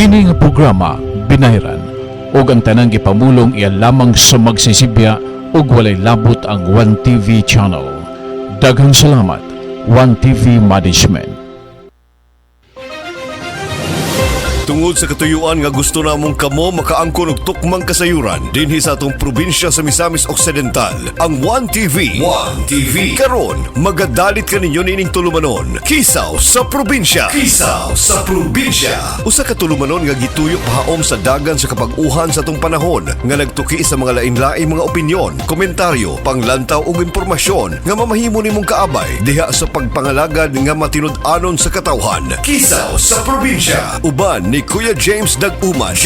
Kini nga programa binayran ug ang tanang gipamulong iya lamang sa magsisibya ug walay labot ang One TV channel. Daghang salamat One TV Management. Tungod sa katuyuan nga gusto namong kamo makaangkon og tukmang kasayuran dinhi sa atong probinsya sa Misamis Occidental, ang One TV. One TV karon magadalit kaninyo nining tulumanon. Kisaw sa probinsya. Kisaw sa probinsya. Usa ka tulumanon nga gituyo pahaom sa dagan sa kapag-uhan sa atong panahon nga nagtuki sa mga lain-laing mga opinyon, komentaryo, panglantaw ug impormasyon nga mamahimo nimong kaabay diha sa pagpangalagad nga matinud-anon sa katawhan. Kisaw sa probinsya. Uban ni Kuya James Dag-Uman.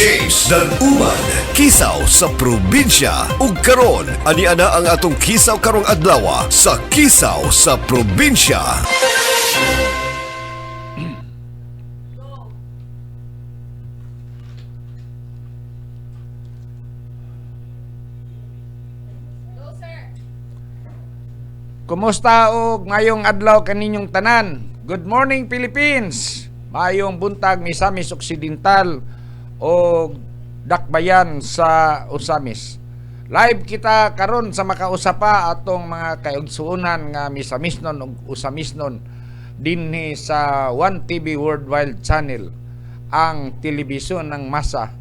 Kisaw sa probinsya. Ug karon ani ana ang atong kisaw karong adlaw sa Kisaw sa probinsya. Kumusta og ngayong adlaw kaninyong tanan? Good morning Philippines. Mayong buntag Misamis Occidental o dakbayan sa Usamis. Live kita karon sa makausapa atong mga kaigsuonan nga Misamisnon ug Usamisnon dinhi sa One TV Worldwide Channel, ang telebisyon ng masa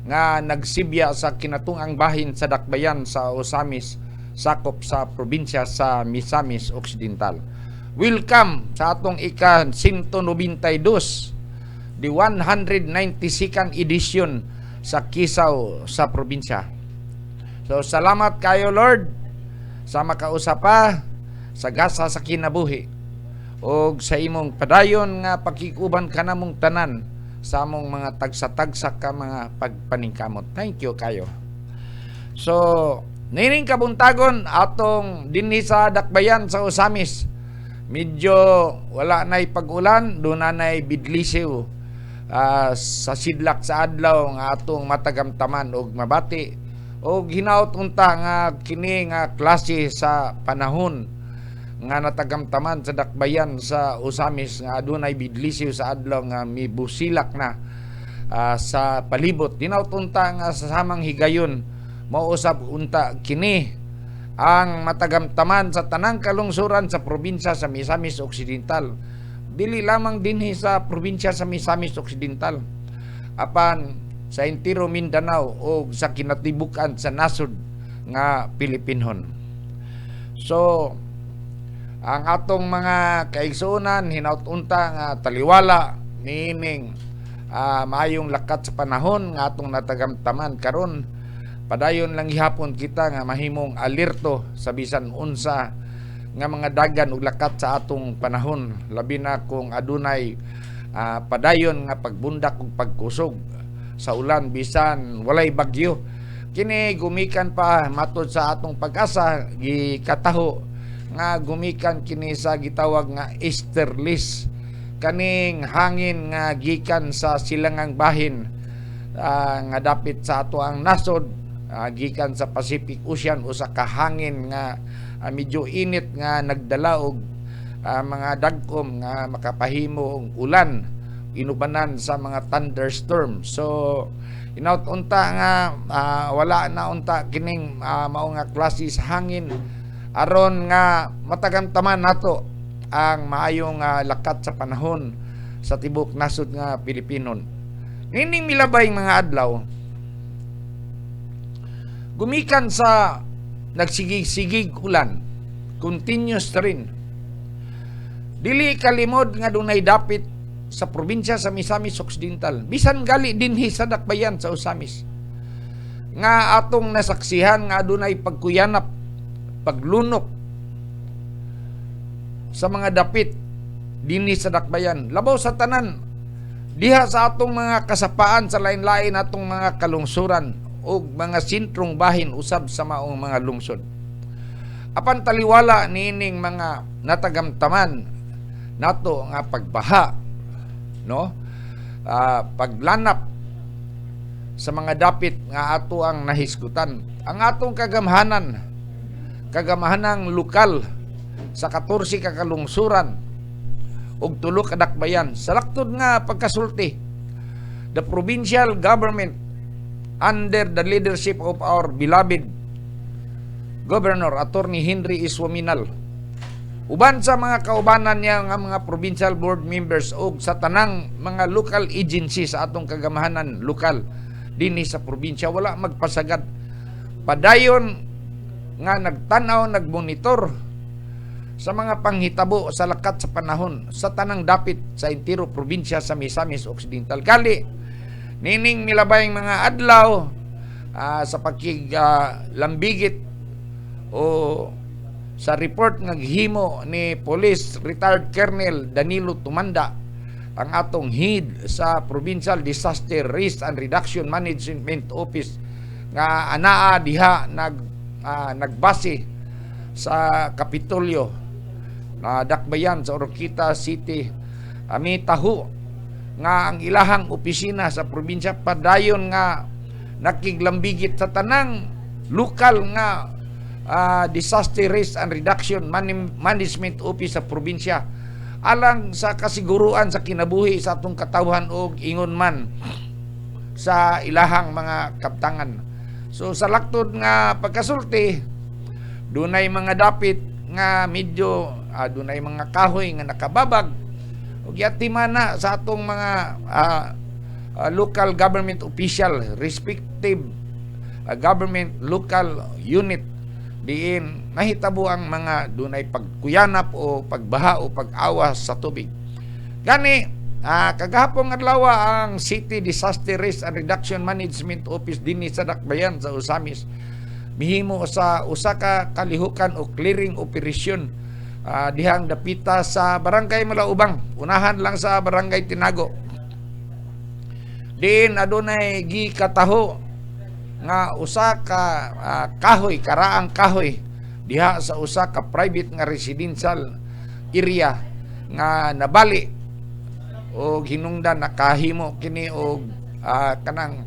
nga nagsibya sa kinatung-ang bahin sa dakbayan sa Usamis, sakop sa probinsya sa Misamis Occidental. Welcome sa atong ika-192, the 192nd edition sa Kisaw sa probinsya. So salamat kayo Lord sa makausapa sa gasa sa kinabuhi o sa imong padayon nga pakikuban ka namong tanan sa among mga tagsa-tagsa ka mga pagpaningkamot. Thank you kayo. So nining kabuntagon atong dinhi sa dakbayan sa Usamis. Medyo wala na'y pag-ulan, doon na na'y bidlisiw sa sidlak sa adlaw nga atong matagamtaman og mabati og hinaut unta nga kini nga klase sa panahon nga natagamtaman sa dakbayan sa Usamis nga adunay bidlisiw sa adlaw nga mibusilak na sa palibot. Hinaut unta nga sa samang higayon mauusab unta kini ang matagamtaman sa tanang kalungsuran sa probinsya sa Misamis Occidental. Dili lamang dinhi sa probinsya sa Misamis Occidental, apan sa entero Mindanao o sa kinatibukan sa nasod nga Pilipinhon. So ang atong mga kaigsuonan hinaut-unta nga taliwala niining maayong lakat sa panahon nga atong natagamtaman karon. Padayon lang gihapon kita nga mahimong alerto sa bisan unsa nga mga dagan ug lakat sa atong panahon, labi na kung adunay padayon nga pagbundak ug pagkusog sa ulan bisan walay bagyo. Kini gumikan pa matud sa atong pag-asa gikataho nga gumikan kini sa gitawag nga easterlies, kaning hangin nga gikan sa silangang bahin nga dapit sa ato ang nasod, gikan sa Pacific Ocean o sa kahangin nga medyo init nga nagdala og mga dagkom nga makapahimo og ulan, inubanan sa mga thunderstorm. So inaut unta nga wala na unta kining mao nga klase sa hangin aron nga matagamtaman nato ang maayong lakat sa panahon sa tibok nasod nga Pilipinon. Nining milabay mga adlaw gumikan sa nagsigig-sigig ulan, continuous rin. Dili kalimod nga dunay dapit sa probinsya sa Misamis Occidental, bisan gali dinhi sa dakbayan sa Usamis, nga atong nasaksihan nga dunay pagkuyanap, paglunok sa mga dapit dinhi sa dakbayan. Labaw sa tanan diha sa atong mga kasapaan sa lain-lain atong mga kalungsuran o mga sentrong bahin usab sa maong mga lungsod. Apan taliwala nining mga natagamtaman nato nga pagbaha, no? Paglanap sa mga dapit nga ato ang nahisgutan. Ang atong kagamahanang lokal sa 14 ka kalungsuran og 3 ka dakbayan sa laktod nga pagkasulti the provincial government under the leadership of our beloved Governor Attorney Henry Iswaminal, uban sa mga kaubanan niya nga mga provincial board members o sa tanang mga local agencies sa atong kagamahanan lokal dinhi sa probinsya, wala magpasagad. Padayon nga nagtanaw, nagmonitor sa mga panghitabo sa lakat sa panahon sa tanang dapit sa entero probinsya sa Misamis Occidental. Gali nining milabayng mga adlaw sa lambigit o sa report nga gihimo ni Police Retired Colonel Danilo Tumanda, ang atong head sa Provincial Disaster Risk and Reduction Management Office, nga anaa diha nagbase sa Kapitolyo na dakbayan sa Oroquita City. Ami taho nga ang ilahang opisina sa probinsya padayon nga nakiglambigit sa tanang lokal nga Disaster Risk and Reduction Management Office sa probinsya, alang sa kasiguruan sa kinabuhi sa atong katawhan o ingon man sa ilahang mga kaptangan. So sa laktod nga pagkasulti, dunay mga dapit nga medyo dunay mga kahoy nga nakababag ug yatimana sa atong mga local government official, respective government local unit, diin mahitabo ang mga dunay pagkuyanap o pagbaha o pag-awas sa tubig. Gani kagahapon adlaw ang City Disaster Risk and Reduction Management Office dinhi sa Dakbayan sa Usamis mihimo sa usa ka kalihukan o clearing operation dihang dapita sa Barangay Malaubang, unahan lang sa Barangay Tinago. Diin adunay gikataho nga usa ka kahoy, karaang kahoy diha sa usa ka private nga residential area nga nabali o hinungdan nakahimo kini og kanang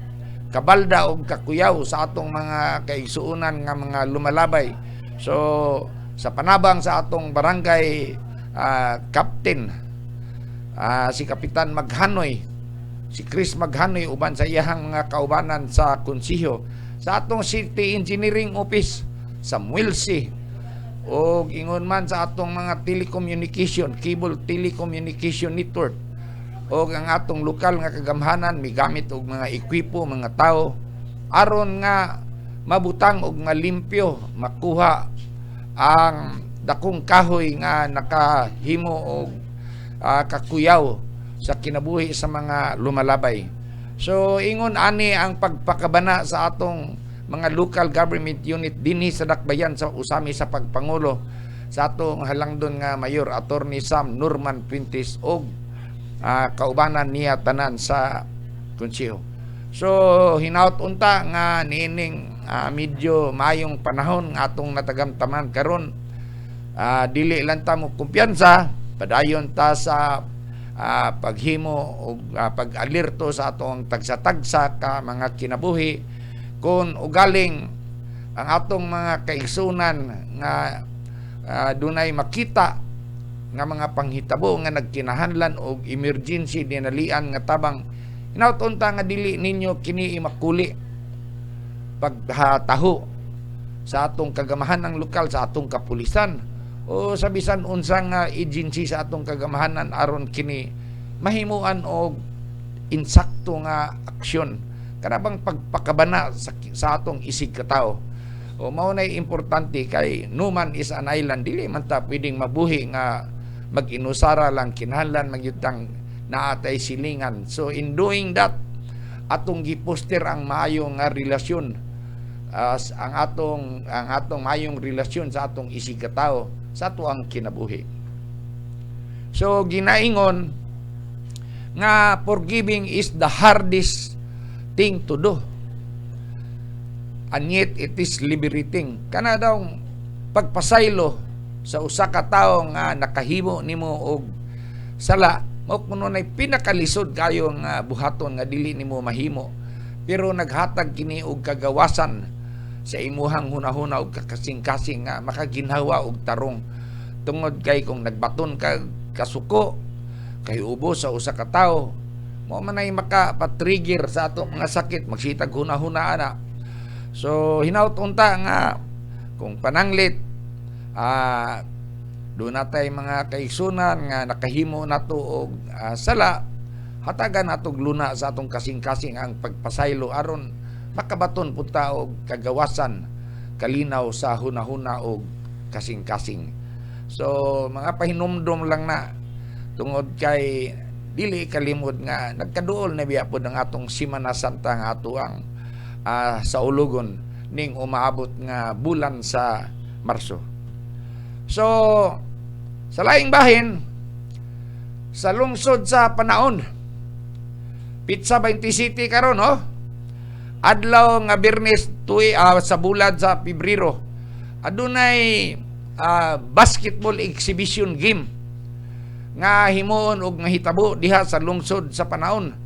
kabalda og kakuyaw sa atong mga kaigsuonan nga mga lumalabay. So sa panabang sa atong barangay captain si Kapitan Maghanoy, si Chris Maghanoy uban sa iyahang mga kaubanan sa konsiho, sa atong City Engineering Office Samuel C. o ingon man sa atong mga telecommunication, cable telecommunication network o ang atong lokal nga kagamhanan migamit og mga ekwipo, mga tao aron nga mabutang og malimpyo makuha ang dakong kahoy nga nakahimo og kakuyaw sa kinabuhi sa mga lumalabay. So ingon ani ang pagpakabana sa atong mga local government unit dinhi sa Dakbayan sa Usami sa pagpangulo sa atong halangdon nga Mayor Attorney Sam Norman Pintis og kaubanan niya tanan sa konseho. So hinaut unta nga niining medyo mayong panahon nga atong natagamtaman karon, dili lang ta mo kumpiyansa, padayon ta sa paghimo o pag-alerto sa atong tagsa-tagsa ka mga kinabuhi kung ugaling ang atong mga kaigsunan nga dunay makita nga mga panghitabo nga nagkinahanlan og emergency dinalian nga tabang hinautunta nga dili ninyo kini imakuli pagtaho sa atong kagamahanan lokal, sa atong kapulisan o sa bisan unsang agency sa atong kagamahanan aron kini mahimuan og insakto nga aksyon kanabang pagpakabana sa atong isig katao. O mao nay importante kay Numan is an island, dili man ta pwedeng mabuhi nga mag-inusara lang kinahanglan magyutang naatay silingan. So in doing that, atong giposter ang maayong nga relasyon, ang atong maayong relasyon sa atong isig katao sa ato ang kinabuhi. So ginaingon nga forgiving is the hardest thing to do, and yet it is liberating. Kana daw pagpasaylo sa usa ka tawo nga nakahimo nimo og sala, mao kuno nay pinakalisod kayo nga buhaton nga dili nimo mahimo, pero naghatag kini og kagawasan sa imuhang hunahuna og kakasing-kasing nga makaginhawa og tarong tungod kay kung nagbaton ka kasuko kay ubo sa usa ka tawo mo man ay makapatrigger sa ato mga sakit, magsitag hunahuna na. So hinaut unta nga kung pananglit doon natay mga kaigsunan nga nakahimo nato og sala, hatagan natog luna sa atong kasing-kasing ang pagpasaylo aron makabaton punta og kagawasan kalinaw sa hunahuna og kasing-kasing. So mga pahinumdom lang na tungod kay dili kalimod nga nagkaduol na biya pod ang atong Semana Santa nga ato ang sa ulugon ning umaabot nga bulan sa Marso. So sa laing bahin sa lungsod sa Panaon, Pizza 20 City karon adlaw nga Biyernes sa bulad sa Pebrero, adunay basketball exhibition game nga himuon og mahitabo diha sa lungsod sa Panaon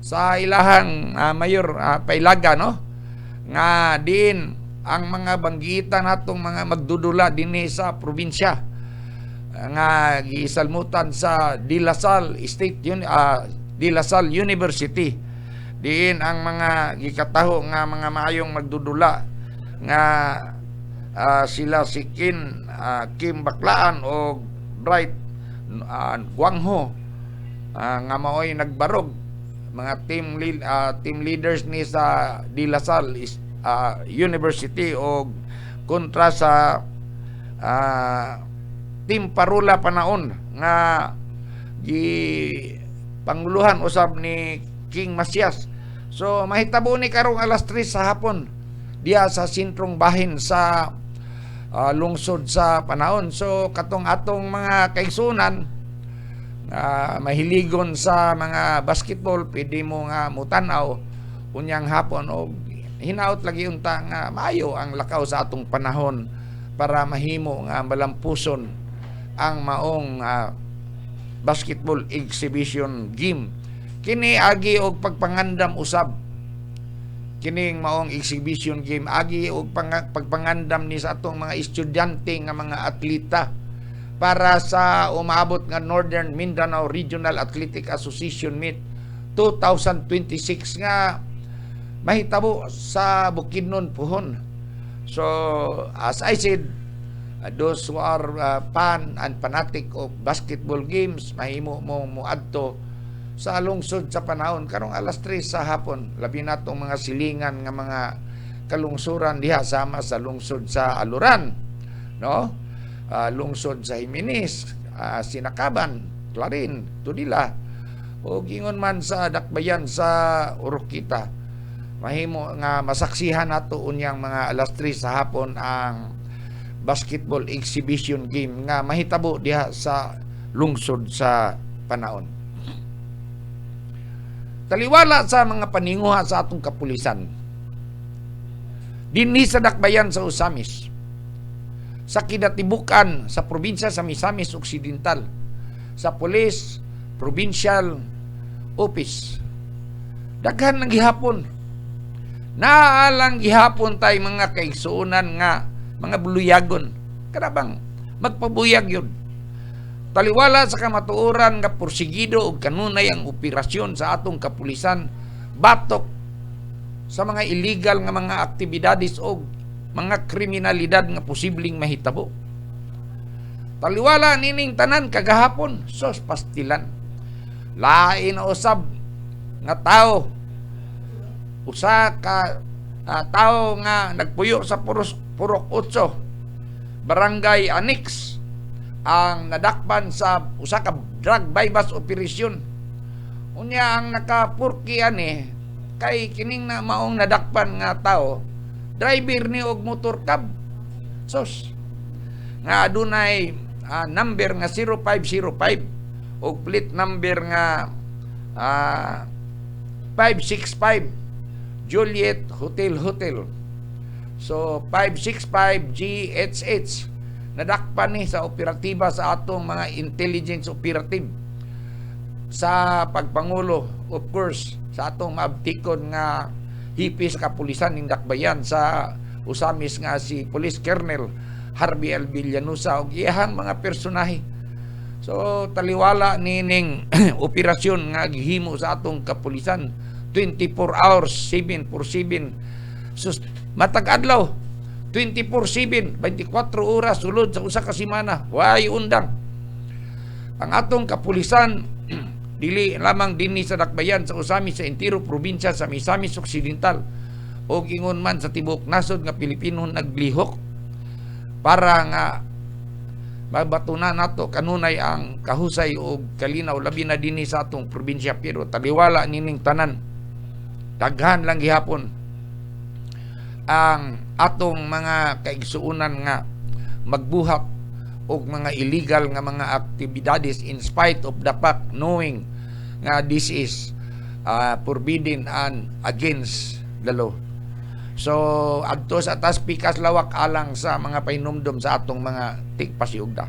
sa ilahang mayor Pailaga nga din ang mga banggitan natong mga magdudula dinhi sa probinsya nga gisalmutan sa De La Salle De La Salle University. Diin ang mga gikataho nga mga maayong magdudula nga sila si Kim Baklaan o Bright Guangho nga maoy nagbarog mga team leaders ni sa De La Salle University o kontra sa Team Parula Panaon nga panguluhan usab ni King Masias. So mahitabo ni karong alas 3 sa hapon diya sa sentrong bahin sa lungsod sa Panaon. So katong atong mga kaigsunan mahiligon sa mga basketball, pwede mo nga mutanaw unyang hapon o hinaut lagi unta nga maayo ang lakaw sa atong panahon para mahimo nga malampuson ang maong basketball exhibition game. Kini agi og pagpangandam usab. Kining maong exhibition game agi og pagpangandam ni sa atong mga estudyante nga mga atleta para sa umaabot nga Northern Mindanao Regional Athletic Association Meet 2026 nga mahitabo sa Bukidnon Puhon. So as I said, those who are fan and fanatic of basketball games, mahimo mo muadto sa lungsod sa Panaon karong alas 3 sa hapon. Labi na tong mga silingan nga mga kalungsuran diha sama sa lungsod sa Aluran, lungsod sa Jimenez, Sinakaban, Clarin, Tudila, o gingon man sa Dakbayan sa Urukita. Mahimo nga masaksihan nato unyang mga alas 3 sa hapon ang basketball exhibition game nga mahitabo diha sa lungsod sa Panaon. Taliwala sa mga paninguha sa atong kapulisan dinhi sa Dakbayan sa Usamis, sa kidatibukan sa probinsya sa Misamis Occidental, sa Police Provincial Office, daghan ng gihapon naalang gihapon tay mga kaigsuonan nga mga buluyagon kanabang magpabuyag yun. Taliwala sa kamatuoran nga porsigido o kanunay ang operasyon sa atong kapulisan batok sa mga illegal nga mga aktibidades o mga kriminalidad nga posibleng mahitabo. Taliwala nining tanan kagahapon sos pastilan lain na usab nga tao, usa ka tao nga nagpuyo sa Purok 8 Barangay Annex ang nadakpan sa usa ka drug bypass operation. Unya ang nakapurki ani kay kining na maong nadakpan nga tao driver ni og motor cab sos nga adunay number nga 0505 og plate number nga 565 Juliet Hotel. So 565 GHH nadakpan ni sa operatiba sa atong mga intelligence operative sa pagpangulo, of course, sa atong maabtikon nga hipis kapulisan ning Dakbayan sa Usamis nga si Police Colonel Harvey L. Villanusa og iyahang mga personahe. So So taliwala nining operasyon nga gihimo sa atong kapulisan 24 hours 7/7. Sus matag adlaw 24/7 24 oras sulod sa usa ka semana way undang. Ang atong kapulisan dili lamang dinhi sa Dakbayan sa usami sa entero probinsya sa Misamis Occidental o ingon man sa tibuok nasod nga Pilipino naglihok para nga mabatunan nato kanunay ang kahusay o kalinaw labi na dinhi sa atong probinsya, pero taliwala nining tanan daghan lang gihapon ang atong mga kaigsuunan nga magbuhat og mga illegal nga mga aktibidades in spite of the fact knowing nga this is forbidden and against the law. So adto sa atas pikas lawak alang sa mga painumdum sa atong mga tigpasiugda.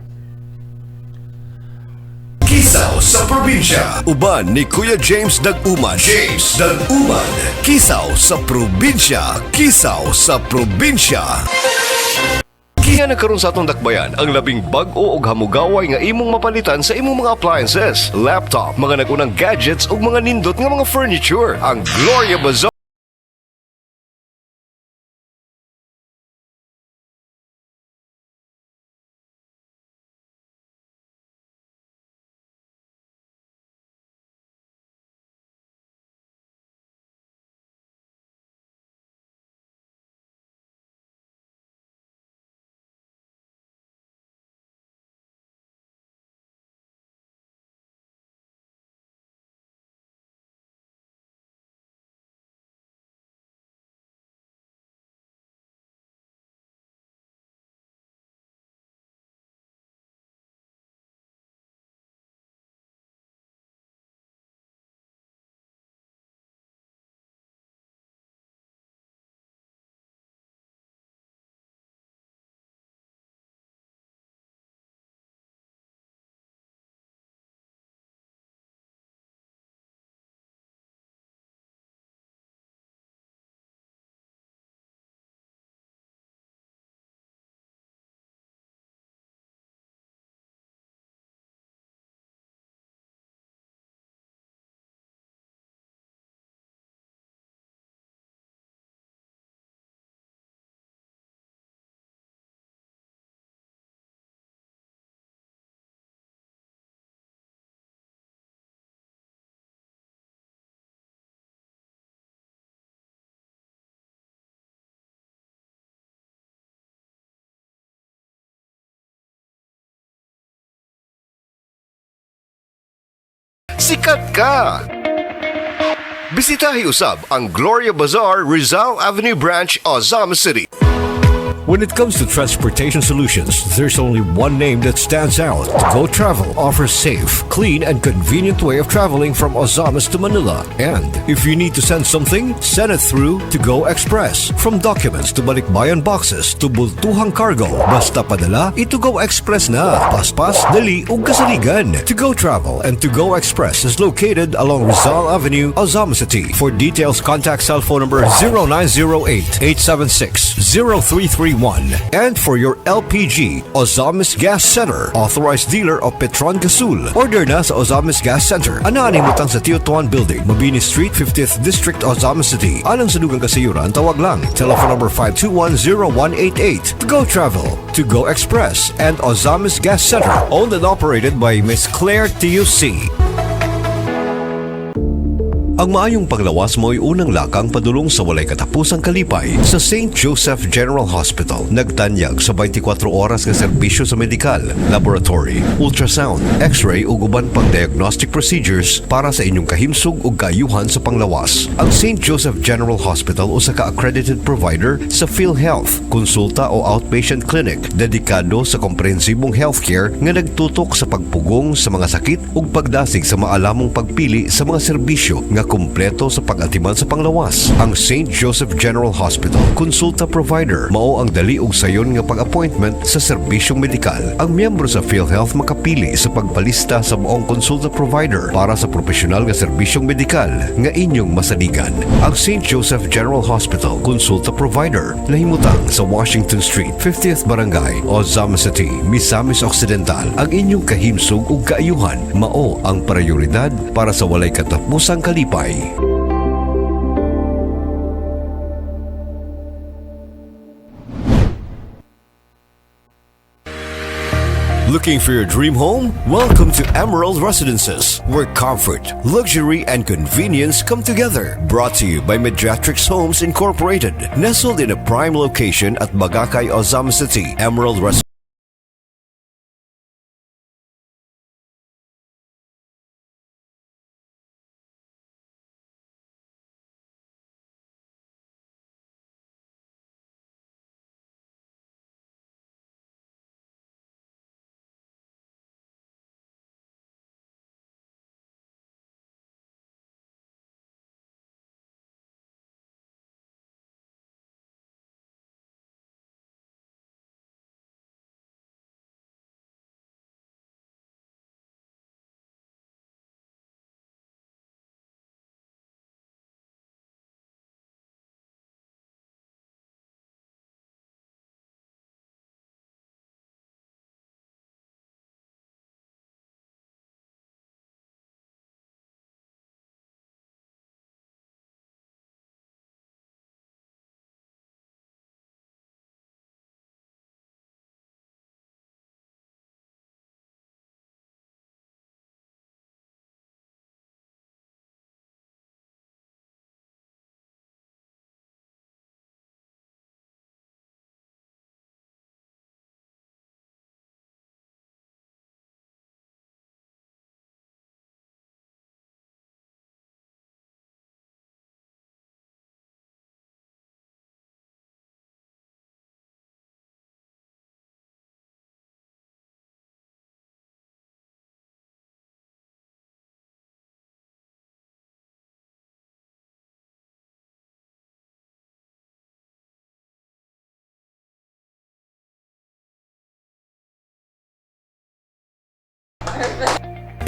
Kisaw sa probinsya. Uban ni Kuya James Dag-Uman. James Dag-Uman. Kisaw sa probinsya. Kisaw sa probinsya. Kaya nagkaroon sa atong dakbayan ang labing bag-o og hamugaway nga imong mapalitan sa imong mga appliances, laptop, mga nagunang gadgets ug mga nindot nga mga furniture. Ang Gloria Bazaar sikat ka! Bisitahi usab ang Gloria Bazaar, Rizal Avenue Branch, Ozama City. When it comes to transportation solutions, there's only one name that stands out. Go Travel offers safe, clean, and convenient way of traveling from Ozamas to Manila. And if you need to send something, send it through To Go Express. From documents to balikbayan boxes to bultuhang cargo, basta padala, To Go Express na. Paspas, dali, ug kasaligan. To Go Travel and To Go Express is located along Rizal Avenue, Ozama City. For details, contact cell phone number 0908-876-0331. And for your LPG, Ozamis Gas Center, authorized dealer of Petron Gasul. Order na sa Ozamis Gas Center. Anaanin mo tang sa Teotuan Building, Mabini Street, 50th District, Ozama City. Alang sa dugang kasayuran, tawag lang. Telephone number 521-0188. To Go Travel, To Go Express, and Ozamis Gas Center. Owned and operated by Miss Claire TUC. Ang maayong paglawas mo ay unang lakang padulong sa walay katapusang kalipay sa St. Joseph General Hospital. Nagtanyag sa 24 oras nga serbisyo sa medikal, laboratory, ultrasound, x-ray ug uban pang diagnostic procedures para sa inyong kahimsog ug kaayuhan sa panglawas. Ang St. Joseph General Hospital usa ka accredited provider sa PhilHealth, konsulta o outpatient clinic dedikado sa komprehensibong healthcare nga nagtutok sa pagpugong sa mga sakit ug pagdasig sa maalamong pagpili sa mga serbisyo nga kumpleto sa pag-atiman sa panglawas. Ang St. Joseph General Hospital Konsulta Provider mao ang dali og sayon nga pag-appointment sa serbisyong medikal. Ang miyembro sa PhilHealth makapili sa pagpalista sa maong konsulta provider para sa profesional nga serbisyong medikal nga inyong masaligan. Ang St. Joseph General Hospital Konsulta Provider nahimutang sa Washington Street, 50th Barangay, Ozama City, Misamis Occidental. Ang inyong kahimsog ug kaayuhan mao ang prioridad para sa walay katapusang kalipay. Looking for your dream home? Welcome to Emerald Residences, where comfort, luxury, and convenience come together. Brought to you by Mediatrix Homes Incorporated. Nestled in a prime location at Bagakay, Ozama City, Emerald Residences.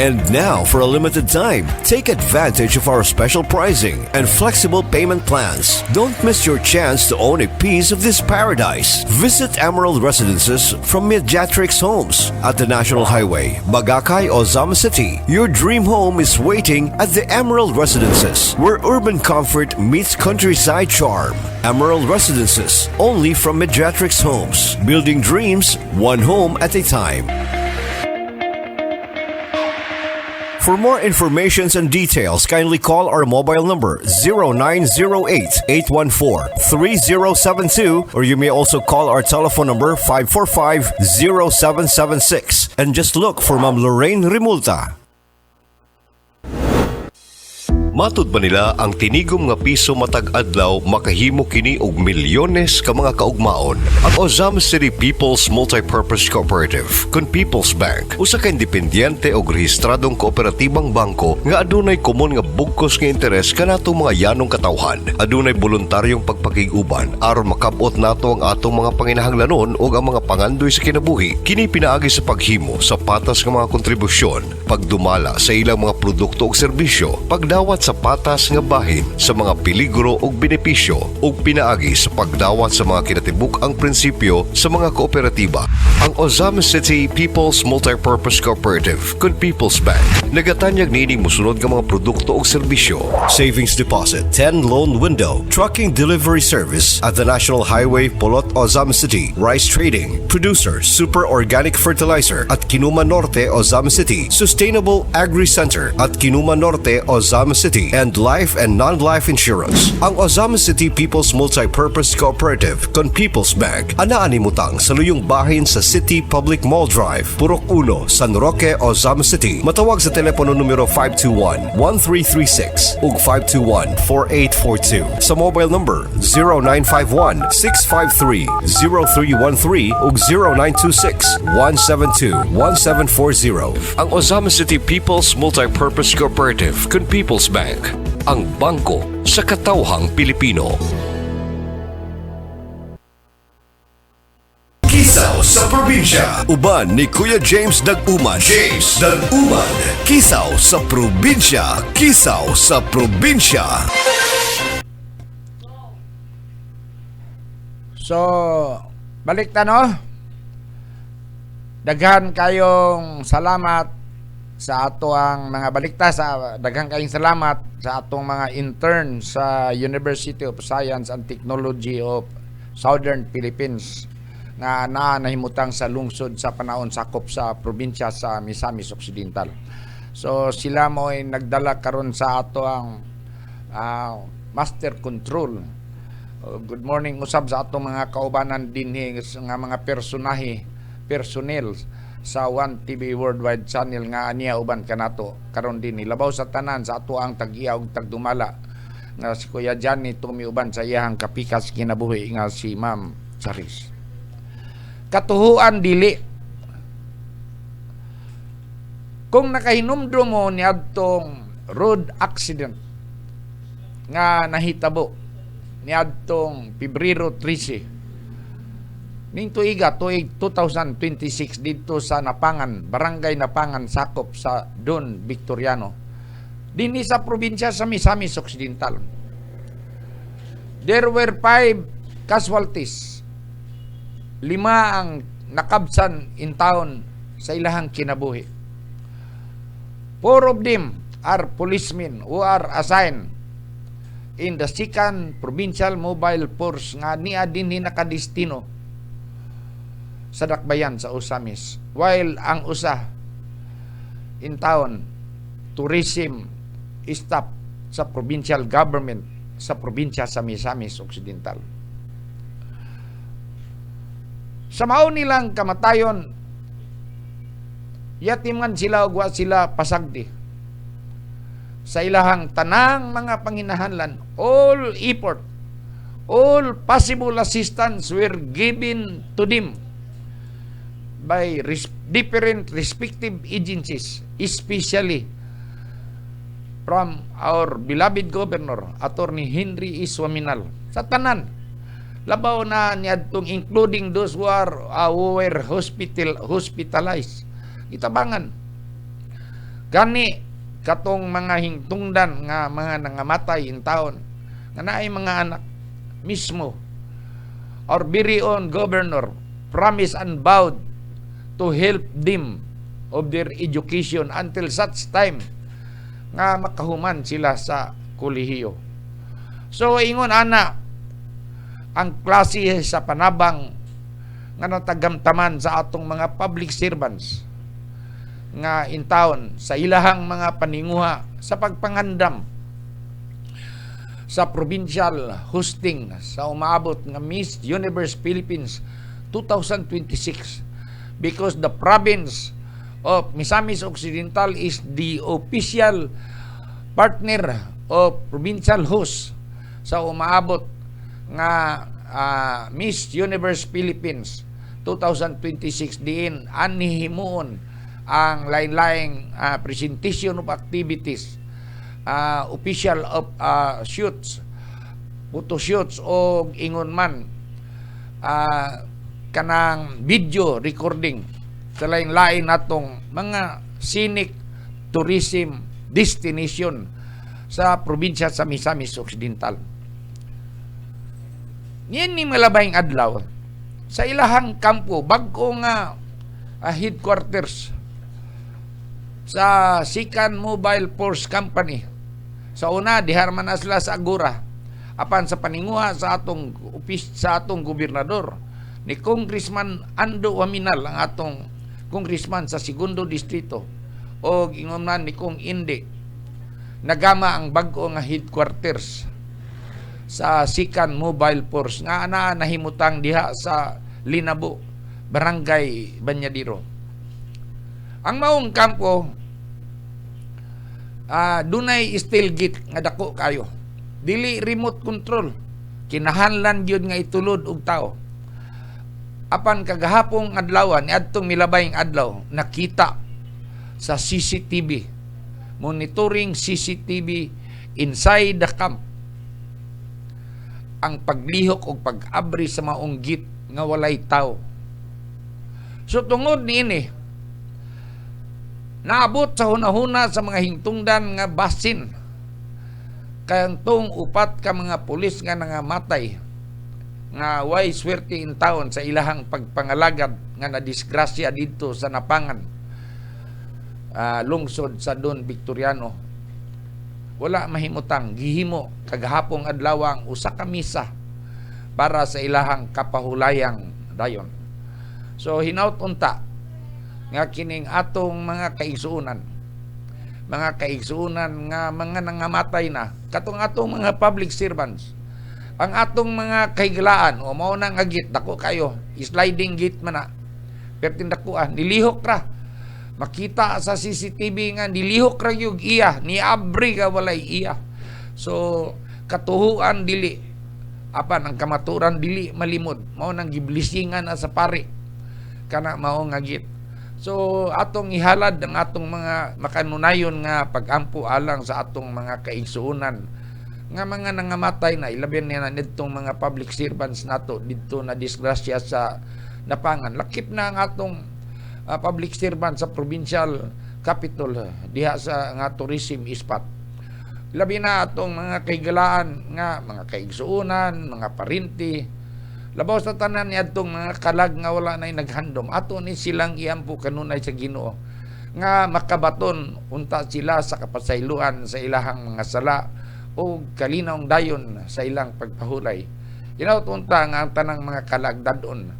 And now, for a limited time, take advantage of our special pricing and flexible payment plans. Don't miss your chance to own a piece of this paradise. Visit Emerald Residences from Mediatrix Homes at the National Highway, Bagakay, Ozama City. Your dream home is waiting at the Emerald Residences, where urban comfort meets countryside charm. Emerald Residences, only from Mediatrix Homes. Building dreams, one home at a time. For more information and details, kindly call our mobile number 0908-814-3072, or you may also call our telephone number 545-0776. And just look for Ma'am Lorraine Rimulta. Matud ba nila ang tinigom nga piso matag adlaw makahimo kini og milyones ka mga kaugmaon? Ang Ozama City People's Multipurpose Cooperative kun People's Bank usa ka independyente og rehistradong kooperatibang bangko nga adunay komon nga bugkos nga interes kanatong mga yanong katawhan. Adunay voluntaryong pagpakig-uban aron makabot nato ang atong mga panginahanglanon ug ang mga pangandoy sa kinabuhi. Kini pinaagi sa paghimo sa patas nga mga kontribusyon, pagdumala sa ilang mga produkto ug serbisyo, pagdawat sa patas nga bahin sa mga peligro ug benepisyo ug pinaagi sa pagdawat sa mga kinatibuk ang prinsipyo sa mga kooperatiba. Ang Ozama City People's Multipurpose Cooperative kun People's Bank nagatanyag niini mosunod nga mga produkto ug serbisyo: savings deposit, 10 loan window, trucking delivery service at the National Highway Polot, Ozama City, rice trading, producer super organic fertilizer at Kinuma Norte, Ozama City, sustainable agri center at Kinuma Norte, Ozama City, and life and non-life insurance. Ang Ozama City People's Multipurpose Cooperative kon People's Bank anaan nimutang sa luyong bahin sa City Public Mall Drive, Purok 1, San Roque, Ozama City. Matawag sa telepono numero 521-1336 ug 521-4842. Sa mobile number 0951-653-0313 ug 0926-172-1740. Ang Ozama Quezon City People's Multipurpose Cooperative kun People's Bank, ang bangko sa katawhang Pilipino. Kisaw sa probinsya. Uban ni Kuya James Dag-uman. James Dag-uman. Kisaw sa probinsya. Kisaw sa probinsya. So, balik ta no. Daghan kayong salamat sa ato ang mga balikta sa daghan kayong salamat sa atong mga intern sa University of Science and Technology of Southern Philippines nga nahimutang sa lungsod sa panahon sakop sa probinsya sa Misamis Occidental. So sila mo ay nagdala karon sa ato ang master control. Good morning usab sa atong mga kaubanan dinhi nga mga personnel sa 1TV Worldwide Channel nga aniya uban kanato karon dinhi labaw sa tanan sa ato ang tag-iya ug tagdumala nga si Kuya Johnny tumiuban sa iyang kapikas kinabuhi nga si Ma'am Charis. Katuhuan dili. Kung nakahinumdum mo ni adtong road accident nga nahitabo ni adtong Pebrero 13 ning tuig 2026 dito sa Napangan, Barangay Napangan, sakop sa Don Victoriano dinhi sa probinsya sa Misamis Occidental. There were 5 casualties. 5 ang nakabsan in town sa ilahang kinabuhi. 4 of them are policemen who are assigned in the 2nd Provincial Mobile Force nga niya dinhi nakadestino sa Dakbayan sa Osamis, while ang usa in town tourism staff sa provincial government sa probinsya sa Misamis Occidental. Sa mao nilang kamatayon, yatiman sila ug wa sila pasagdi. Sa ilahang tanang mga panginahanglan, all effort, all possible assistance were given to them by different respective agencies, especially from our beloved Governor, Attorney Henry Iswaminal. Sa tanan, labaw na niadtong including those who were hospitalized. Itabangan. Gani katong mga hingtungdan nga mga nangamatay in taon nga naay mga anak mismo. Our very own governor promised and vowed to help them of their education until such time nga makahuman sila sa kolehiyo. So ingon ana ang klase sa panabang nga natagamtaman sa atong mga public servants nga in town sa ilahang mga paninguha sa pagpangandam sa provincial hosting sa umaabot nga Miss Universe Philippines 2026, because the province of Misamis Occidental is the official partner of provincial host sa umaabot nga Miss Universe Philippines 2026 diin anihimuon ang lain-laing presentation of activities, official of shoots, photo shoots o ingon man kanang video recording sa lain-lain natong mga scenic tourism destination sa probinsya sa Misamis Occidental. Niyan ni malabayng adlaw sa ilahang kampo bag-o nga headquarters sa Sikan Mobile Force Company. Sa una dihar man na sila sa Agora apan sa paninguha sa atong gobernador ni Congressman Ando Waminal, ang atong congressman sa Segundo Distrito, o ingon man ni Kong Indi, nagama ang bag-o nga headquarters sa Sikan Mobile Force nga ana nahimutang diha sa Linabo, Barangay Banyadiro. Ang maong kampo dunay steel gate nga dako kayo. Dili remote control. Kinahanglan gyud nga itulod og tao. Apan kagahapong adlaw ni adtong milabayng adlaw nakita sa CCTV, monitoring CCTV inside the camp, ang paglihok o pag-abri sa maong git nga walay tao. So tungod niini, naabot sa hunahuna sa mga hingtungdan nga basin kayang tong upat ka mga pulis nga nangamatay nga way swerte in taon sa ilahang pagpangalagad nga nadisgrasya dito sa Napangan, lungsod sa Don Victoriano. Wala mahimutang gihimo kagahapong adlaw ang usa ka misa para sa ilahang kapahulayang dayon. So hinaut unta nga kining atong mga kaigsuunan nga mga nangamatay na katong atong mga public servants, ang atong mga kahigalaan o mao nang agit dako kayo sliding gate man na pertin dakuan nilihok ra, makita sa CCTV nga nilihok ra yung iya, niabri ka walay iya. So katuhuan dili apan ang kamaturan dili malimod, mao nang giblisingan na sa pare kana mao nga git. So atong ihalad ang atong mga makanunayon nga pagampo alang sa atong mga kaigsuunan nga mga nangamatay na ilabi na nitong mga public servants nato dito na disgrasya sa Napangan. Lakip na ang atong public servant sa provincial capital diha sa nga tourism spot. Labi na atong mga kahigalaan nga mga kaigsuunan, mga parinti, labaw sa tanan ni atong mga kalag nga wala nay naghandom, ato ni silang iampo kanunay sa Ginoo nga makabaton unta sila sa kapasayloan sa ilahang mga sala o kalinawng dayon sa ilang pagpahulay. Inaut unta nga ang tanang mga kalag dadon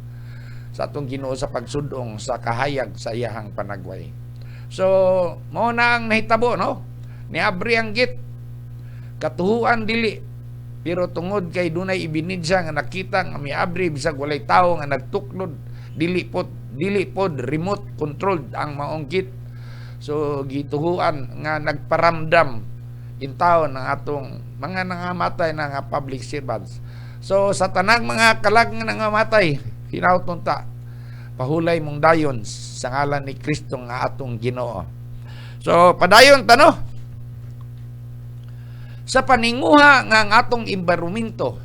sa atong Ginoo sa pagsudong sa kahayag sa iyahang panagway. So mao na ang nahitabo, no? Niabri ang git, katuhuan dili, pero tungod kay dunay ibinidsa nga nakita nga miabri bisag walay tawo nga nagtuklod, dili pod remote controlled ang maong git. So gituhuan nga nagparamdam in taon ng atong mga nangamatay na nga public servants. So sa tanang mga kalag nga nangamatay, hinautunta pahulay mong dayon sa ngalan ni Kristo nga atong Ginoo. So padayon tano sa paninguha nga ang atong environmento,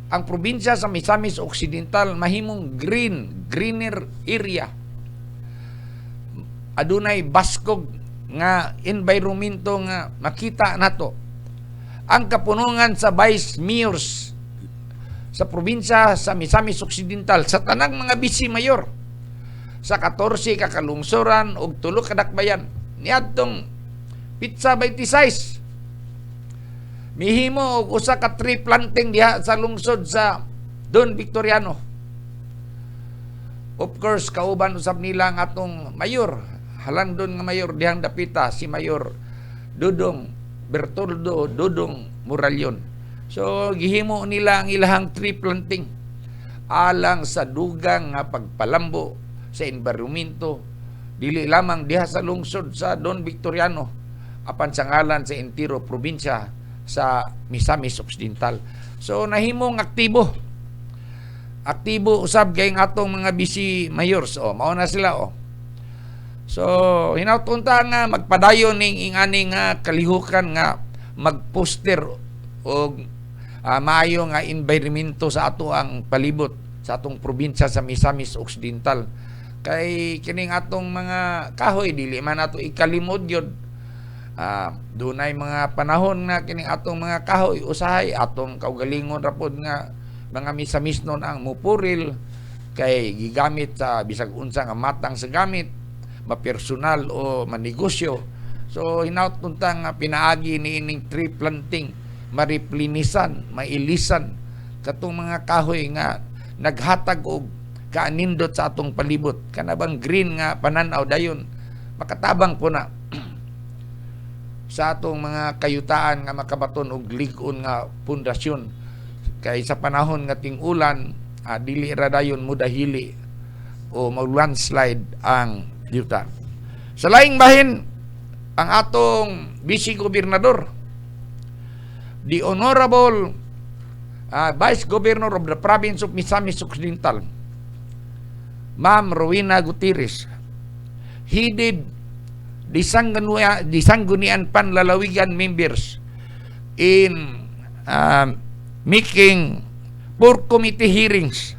ang probinsya sa Misamis Occidental mahimong greener area, adunay baskog nga environmento nga makita nato. Ang kapunungan sa vice mayors sa probinsya sa Misamis Occidental sa tanang mga bisi mayor sa 14 ka kalungsuran ug 3 ka dakbayan niadtong Pizza 26 mihimo og usa ka tree planting diha sa lungsod sa Don Victoriano. Of course kauban usab nila ang atong mayor, halangdon nga mayor dihang dapita, si Mayor Dudong Bertoldo Dudong Moralion. So gihimo nila ang ilahang tree planting alang sa dugang nga pagpalambo sa environmento dili lamang diha sa lungsod sa Don Victoriano apan sa ngalan sa entero probinsya sa Misamis Occidental. So nahimong aktibo usab kay ng atong mga bisi mayors. Mao na sila. So hinautunta nga magpadayon ning ingani nga kalihukan nga magposter og maayo nga environmento sa ato ang palibot sa atong probinsya sa Misamis Occidental. Kay kining atong mga kahoy dili man ato ikalimod yun. Dunay mga panahon nga kining atong mga kahoy usahay atong kaugalingon rapod nga mga misamisnon ang mupuril kay gigamit sa bisag unsa nga matang sa gamit, mapersonal o manegosyo. So hinautunta nga pinaagi ni ining tree planting, mariplinisan, mailisan katong mga kahoy nga naghatag og kaanindot sa atong palibot. Kanabang green nga pananaw dayon makatabang po na sa atong mga kayutaan nga makabaton og lig-on nga pundasyon. Kay sa panahon nga ting-ulan, dili ra dayon mudahili o mag-landslide ang yuta. Sa laing bahin, ang atong Vice Gobernador, the Honorable Vice Governor of the Province of Misamis Occidental, Ma'am Rowena Gutierrez, headed Disanggunian Panlalawigan members in making poor committee hearings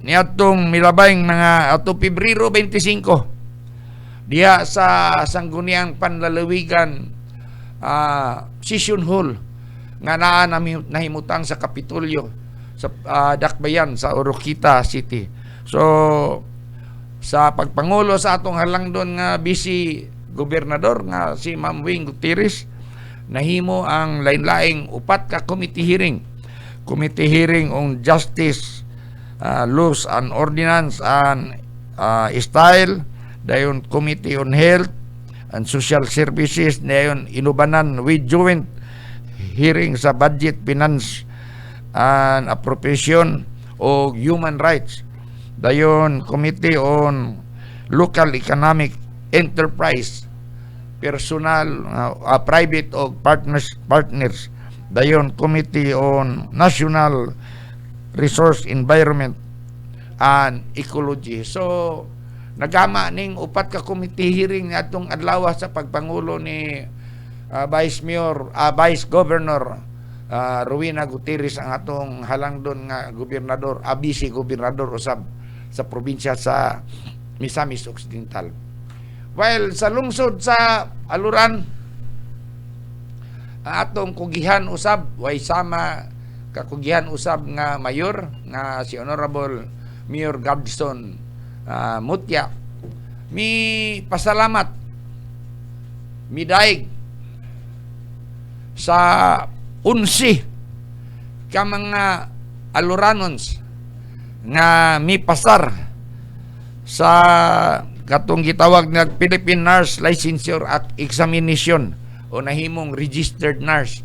niadtong milabayng mga ato Pebrero 25 diya sa Sangguniang Panlalawigan session hall nga naa nahimutang sa Kapitolyo sa Dakbayan sa Oroquita City. So sa pagpangulo sa atong halangdon nga vice gobernador nga si Ma'am Wing Gutierrez, nahimo ang lain-laing upat ka committee hearing on justice, laws and ordinance and style, dayon committee on health and social services, dayon inubanan with joint hearing sa budget, finance and appropriation o human rights, dayon committee on local economic enterprise, personal, private o partners, dayon committee on national resource environment and ecology. So nagama ning upat ka committee hearing atong adlaw sa pagpangulo ni Vice Governor Rowena Gutierrez, ang atong halangdon nga gobernador, vice gobernador usab sa probinsya sa Misamis Occidental. While sa lungsod sa Aluran, ang atong kugihan usab way sama kakugihan usab nga mayor nga si Honorable Mayor Gabson Mutya, mi pasalamat midaig sa 11 ka mga Aluranons nga mi pasar sa katong gitawag nga Philippine Nurse Licensure at Examination o nahimong registered nurse.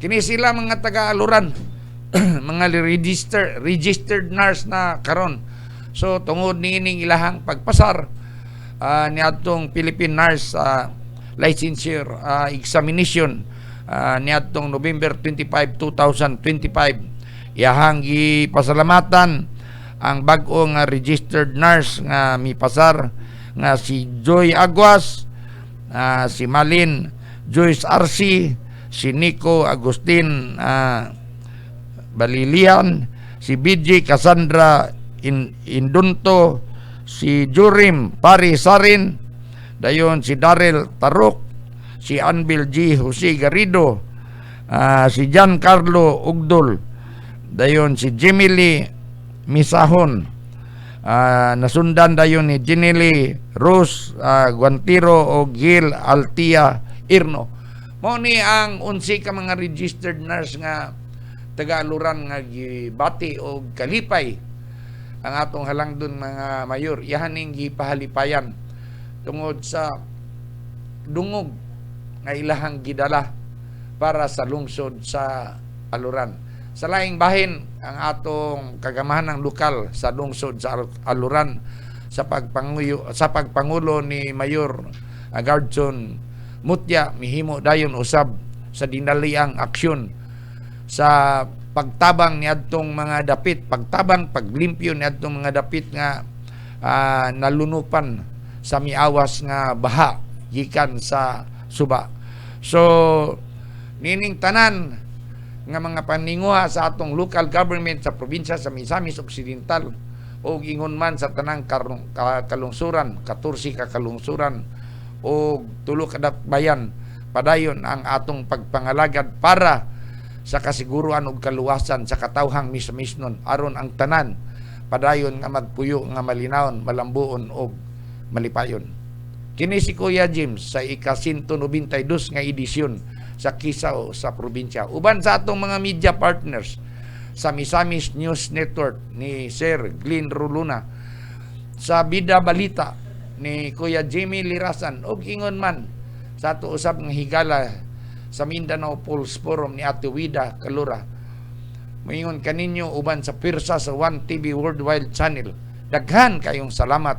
Kini sila mga taga-Aluran mga registered nurse na karon. So tungod niining ilahang pagpasar niadtong Philippine Nurse Licensure Examination niadtong November 25, 2025, iyahang gipasalamatan ang bag-o nga registered nurse nga mipasar nga si Joy Aguas, si Malin Joyce Arce, si Nico Agustin Balilian, si BJ Cassandra Indunto, si Jurim Pari Sarin, dayon si Darrell Tarok, si Anbil G. Jose Garrido, si Giancarlo Ugdol, dayon si Jimily Misahon, nasundan dayon ni Jinily Rose Guantiro o Gil Altia Irno. Mao ni ang 11 ka mga registered nurse nga taga-Aluran nga gibati o kalipay ang atong halangdon mga mayor. Ihaning gipahalipayan tungod sa dungog nga ilahang gidala para sa lungsod sa Aluran. Sa laing bahin ang atong kagamahan ng lokal sa lungsod sa Aluran sa pagpangulo ni Mayor Gardson Mutya, mihimo dayon usab sa dinaliang aksyon sa pagtabang niadtong mga dapit, paglimpyo niadtong mga dapit nga nalunupan sa miawas nga baha gikan sa suba. So nining tanan nga mga paninguha sa atong local government sa probinsya sa Misamis Occidental o ingon man sa tanang kalungsuran, 14 ka kalungsuran o 3 ka dakbayan, padayon ang atong pagpangalagad para sa kasiguruan ug kaluwasan sa katawhang mismisnon aron ang tanan padayon nga magpuyo nga malinawon, malambuon og malipayon. Kini si Kuya James sa ika-192 nga edisyon sa Kisao sa probinsya. Uban sa atong mga media partners sa Misamis News Network ni Sir Glenn Ruluna, sa Bida Balita ni Kuya Jimmy Lirasan, og ingon man sa ato usab nga higala sa Mindanao Pulse Forum ni Ate Wida Kalura. Moingon kaninyo uban sa pirsa sa 1TV Worldwide Channel. Daghan kayong salamat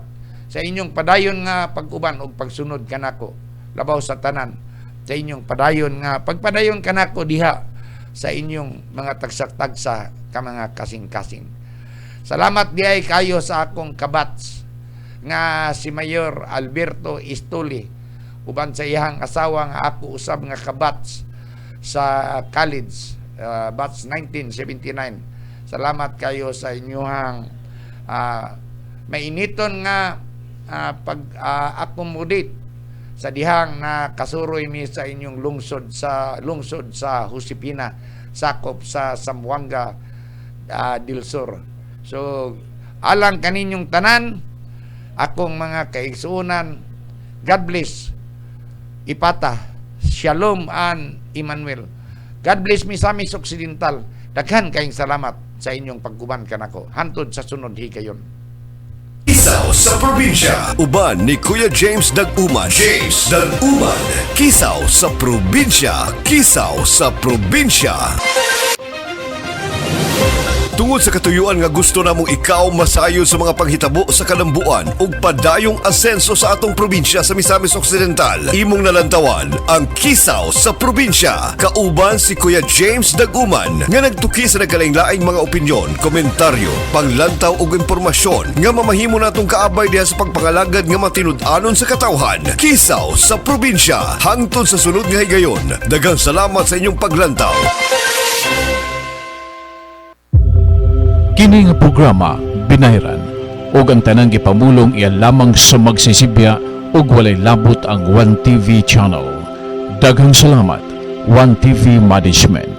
sa inyong padayon nga pag-uban og pagsunod kanako labaw sa tanan. Sa inyong padayon nga pagpadayon kanako diha sa inyong mga tagsa-tagsa ka mga kasing-kasing. Salamat diay kayo sa akong kabats nga si Mayor Alberto Istuli uban sa iyang asawa nga ako usab nga kabats sa college, batch 1979. Salamat kayo sa inyong mainiton nga pag-accommodate sa dihang na kasuroy mi sa inyong lungsod sa Josepina, sakop sa Zamboanga del Sur. So alang kaninyong tanan, akong mga kaigsuunan, God bless Ipata, Shalom and Emmanuel. God bless Misamis Occidental. Daghan kayong salamat sa inyong pagkuban kanako. Hantod sa sunod higayon. Kisaw sa probinsya. Uban ni Kuya James Dag-Uman. Kisaw sa probinsya. Kisaw sa probinsya. Tungod sa katuyuan nga gusto namong ikaw masayo sa mga panghitabo sa kalambuan ug padayong asenso sa atong probinsya sa Misamis Occidental, imong nalantawan ang Kisaw sa Probinsya. Kauban si Kuya James Dag-Uman nga nagtuki sa nagkalain-laing mga opinyon, komentaryo, panglantaw ug impormasyon nga mamahimo natong kaabay diha sa pagpangalagad nga matinud-anon sa katawhan. Kisaw sa Probinsya. Hangtod sa sunod nga higayon. Daghang salamat sa inyong paglantaw. Kini nga programa binayran ug ang tanang gipamulong iya lamang sa magsisibya ug walay labot ang 1TV channel. Daghang salamat 1TV Management.